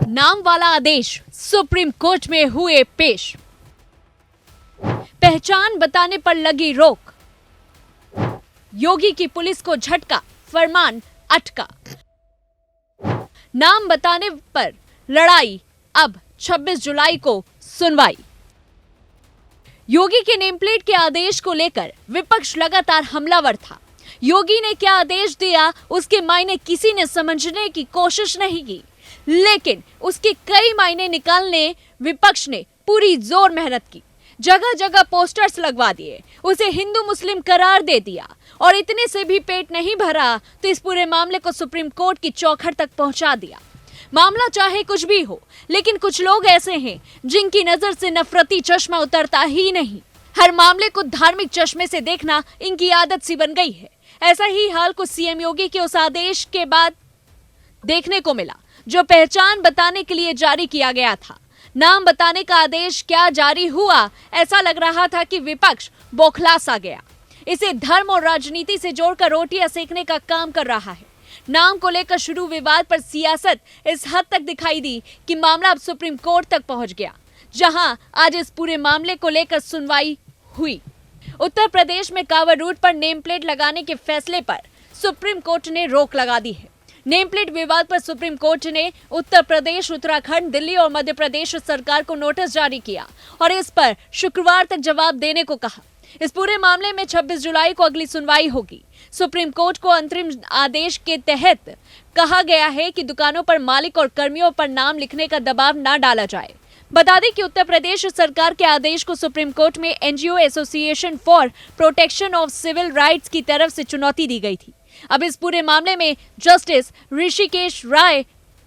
नाम वाला आदेश supreme court में हुए पेश। पहचान बताने पर लगी रोक। योगी की पुलिस को झटका, फरमान अटका। नाम बताने पर लड़ाई, अब 26 जुलाई को सुनवाई। योगी के नेम प्लेट के आदेश को लेकर विपक्ष लगातार हमलावर था। योगी ने क्या आदेश दिया, उसके मायने किसी ने समझने की कोशिश नहीं की, लेकिन उसके कई मायने निकालने विपक्ष ने पूरी जोर मेहनत की। जगह जगह पोस्टर्स लगवा दिए, उसे हिंदू मुस्लिम करार दे दिया और इतने से भी पेट नहीं भरा तो इस पूरे मामले को सुप्रीम कोर्ट की चौखट तक पहुंचा दिया। मामला चाहे कुछ भी हो, लेकिन कुछ लोग ऐसे हैं जिनकी नजर से नफरती चश्मा उतरता ही नहीं। हर मामले को धार्मिक चश्मे से देखना इनकी आदत सी बन गई है। ऐसा ही हाल कुछ सीएम योगी के उस आदेश के बाद देखने को मिला जो पहचान बताने के लिए जारी किया गया था। नाम बताने का आदेश क्या जारी हुआ, ऐसा लग रहा था कि विपक्ष बौखला सा गया। इसे धर्म और राजनीति से जोड़कर रोटियां सेकने का काम कर रहा है। नाम को लेकर शुरू विवाद पर सियासत इस हद तक दिखाई दी कि मामला अब सुप्रीम कोर्ट तक पहुंच गया, जहां आज इस पूरे मामले को लेकर सुनवाई हुई। उत्तर प्रदेश में कांवड़ रूट पर नेम प्लेट लगाने के फैसले पर सुप्रीम कोर्ट ने रोक लगा दी है। नेम प्लेट विवाद पर सुप्रीम कोर्ट ने उत्तर प्रदेश, उत्तराखंड, दिल्ली और मध्य प्रदेश सरकार को नोटिस जारी किया और इस पर शुक्रवार तक जवाब देने को कहा। इस पूरे मामले में 26 जुलाई को अगली सुनवाई होगी। सुप्रीम कोर्ट को अंतरिम आदेश के तहत कहा गया है कि दुकानों पर मालिक और कर्मियों पर नाम लिखने का दबाव न डाला जाए। बता दें कि उत्तर प्रदेश सरकार के आदेश को सुप्रीम कोर्ट में NGO association for protection of civil rights की तरफ से चुनौती दी गई थी। अब इस पूरे मामले में जस्टिस ऋषिकेश राय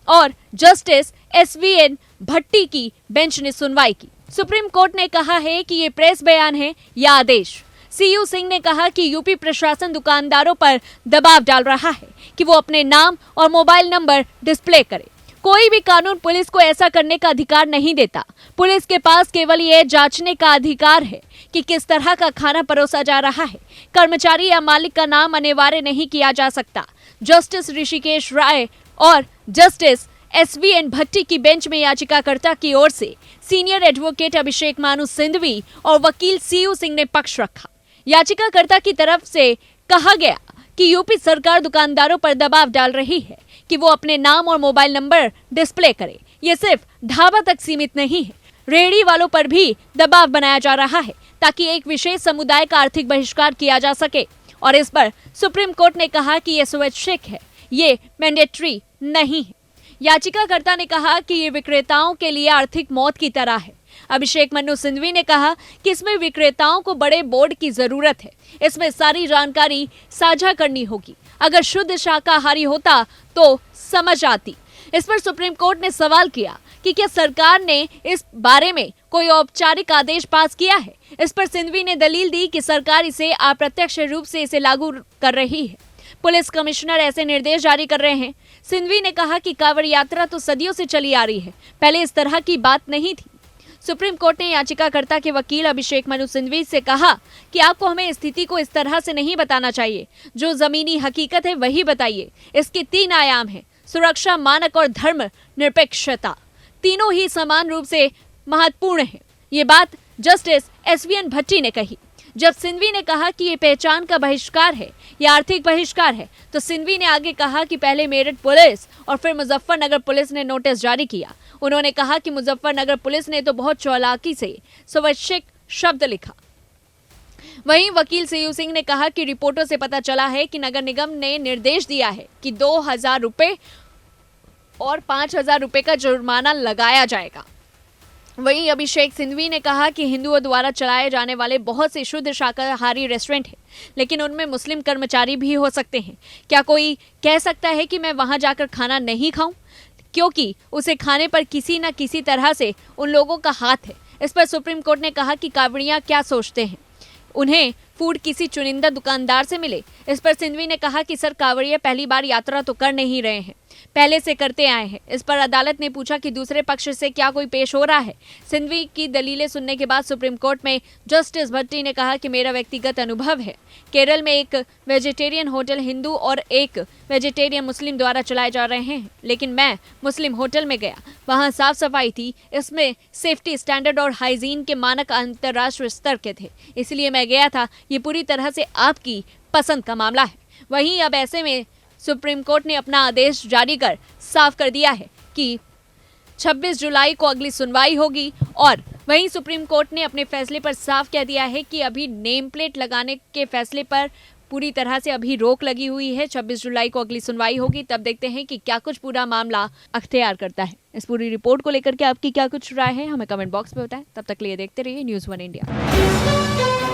और जस्टिस एसवीएन भट्टी की बेंच ने सुनवाई की। सुप्रीम कोर्ट ने कहा है कि ये प्रेस बयान है या आदेश। सीयू सिंह ने कहा कि यूपी प्रशासन दुकानदारों पर दबाव डाल रहा है कि वो अपने नाम और मोबाइल नंबर डिस्प्ले करे। कोई भी कानून पुलिस को ऐसा करने का अधिकार नहीं देता। पुलिस के पास केवल ये जांचने का अधिकार है कि किस तरह का खाना परोसा जा रहा है। कर्मचारी या मालिक का नाम अनिवार्य नहीं किया जा सकता। जस्टिस ऋषिकेश राय और जस्टिस एसवीएन भट्टी की बेंच में याचिकाकर्ता की ओर से सीनियर एडवोकेट अभिषेक मानु सिंधवी और वकील सीयू सिंह ने पक्ष रखा। याचिकाकर्ता की तरफ से कहा गया कि यूपी सरकार दुकानदारों पर दबाव डाल रही है कि वो अपने नाम और मोबाइल नंबर डिस्प्ले करे। ये सिर्फ ढाबा तक सीमित नहीं है, रेहड़ी वालों पर भी दबाव बनाया जा रहा है ताकि एक विशेष समुदाय का आर्थिक बहिष्कार किया जा सके। और इस पर सुप्रीम कोर्ट ने कहा कि ये स्वैच्छिक है, ये मैंडेटरी नहीं है। याचिकाकर्ता ने कहा कि ये विक्रेताओं के लिए आर्थिक मौत की तरह है। अभिषेक मनु सिंधवी ने कहा कि इसमें विक्रेताओं को बड़े बोर्ड की जरूरत है। इसमें सारी जानकारी साझा करनी होगी। अगर शुद्ध शाकाहारी होता तो समझ आती। इस पर सुप्रीम कोर्ट ने सवाल किया कि क्या सरकार ने इस बारे में कोई औपचारिक आदेश पास किया है। इस पर सिंधवी ने दलील दी कि सरकार इसे अप्रत्यक्ष रूप से इसे लागू कर रही है। पुलिस कमिश्नर ऐसे निर्देश जारी कर रहे हैं। सिंधवी ने कहा कि कांवड़ यात्रा तो सदियों से चली आ रही है, पहले इस तरह की बात नहीं थी। सुप्रीम कोर्ट ने याचिकाकर्ता के वकील अभिषेक मनु सिंधवी से कहा कि आपको हमें स्थिति को इस तरह से नहीं बताना चाहिए, जो जमीनी हकीकत है वही बताइए। इसके 3 आयाम हैं, सुरक्षा, मानक और धर्म निरपेक्षता। तीनों ही समान रूप से महत्वपूर्ण है। ये बात जस्टिस एसवीएन भट्टी ने कही। जब सिंधवी ने कहा कि ये पहचान का बहिष्कार है या आर्थिक बहिष्कार है, तो सिंधवी ने आगे कहा कि पहले मेरठ पुलिस और फिर मुजफ्फरनगर पुलिस ने नोटिस जारी किया। उन्होंने कहा कि मुजफ्फरनगर पुलिस ने तो बहुत चालाकी से स्वैच्छिक शब्द लिखा। वहीं वकील सीयू सिंह ने कहा कि रिपोर्टों से पता चला है कि नगर निगम ने निर्देश दिया है कि 2000 रुपए और 5000 रुपए का जुर्माना लगाया जाएगा। वहीं अभिषेक सिंधवी ने कहा कि हिंदुओं द्वारा चलाए जाने वाले बहुत से शुद्ध शाकाहारी रेस्टोरेंट हैं, लेकिन उनमें मुस्लिम कर्मचारी भी हो सकते हैं। क्या कोई कह सकता है कि मैं वहां जाकर खाना नहीं खाऊं, क्योंकि उसे खाने पर किसी न किसी तरह से उन लोगों का हाथ है। इस पर सुप्रीम कोर्ट ने कहा कि कांवड़ियां क्या सोचते हैं, उन्हें फूड किसी चुनिंदा दुकानदार से मिले। इस पर सिंघवी ने कहा कि सर, कांवड़िया पहली बार यात्रा तो कर नहीं रहे हैं, पहले से करते आए हैं। इस पर अदालत ने पूछा कि दूसरे पक्ष से क्या कोई पेश हो रहा है। सिंघवी की दलीलें सुनने के बाद सुप्रीम कोर्ट में जस्टिस भट्टी ने कहा कि मेरा व्यक्तिगत अनुभव है, केरल में एक वेजिटेरियन होटल हिंदू और एक वेजिटेरियन मुस्लिम द्वारा चलाए जा रहे हैं, लेकिन मैं मुस्लिम होटल में गया, वहां साफ सफाई थी, इसमें सेफ्टी स्टैंडर्ड और हाइजीन के मानक अंतर्राष्ट्रीय स्तर के थे, इसलिए मैं गया था। ये पूरी तरह से आपकी पसंद का मामला है। वहीं अब ऐसे में सुप्रीम कोर्ट ने अपना आदेश जारी कर साफ कर दिया है कि 26 जुलाई को अगली सुनवाई होगी। और वहीं सुप्रीम कोर्ट ने अपने फैसले पर साफ कह दिया है कि अभी नेम प्लेट लगाने के फैसले पर पूरी तरह से अभी रोक लगी हुई है। 26 जुलाई को अगली सुनवाई होगी, तब देखते हैं कि क्या कुछ पूरा मामला अख्तियार करता है। इस पूरी रिपोर्ट को लेकर के आपकी क्या कुछ राय है, हमें कमेंट बॉक्स में बताएं। तब तक के लिए देखते रहिए न्यूज़ 1 इंडिया।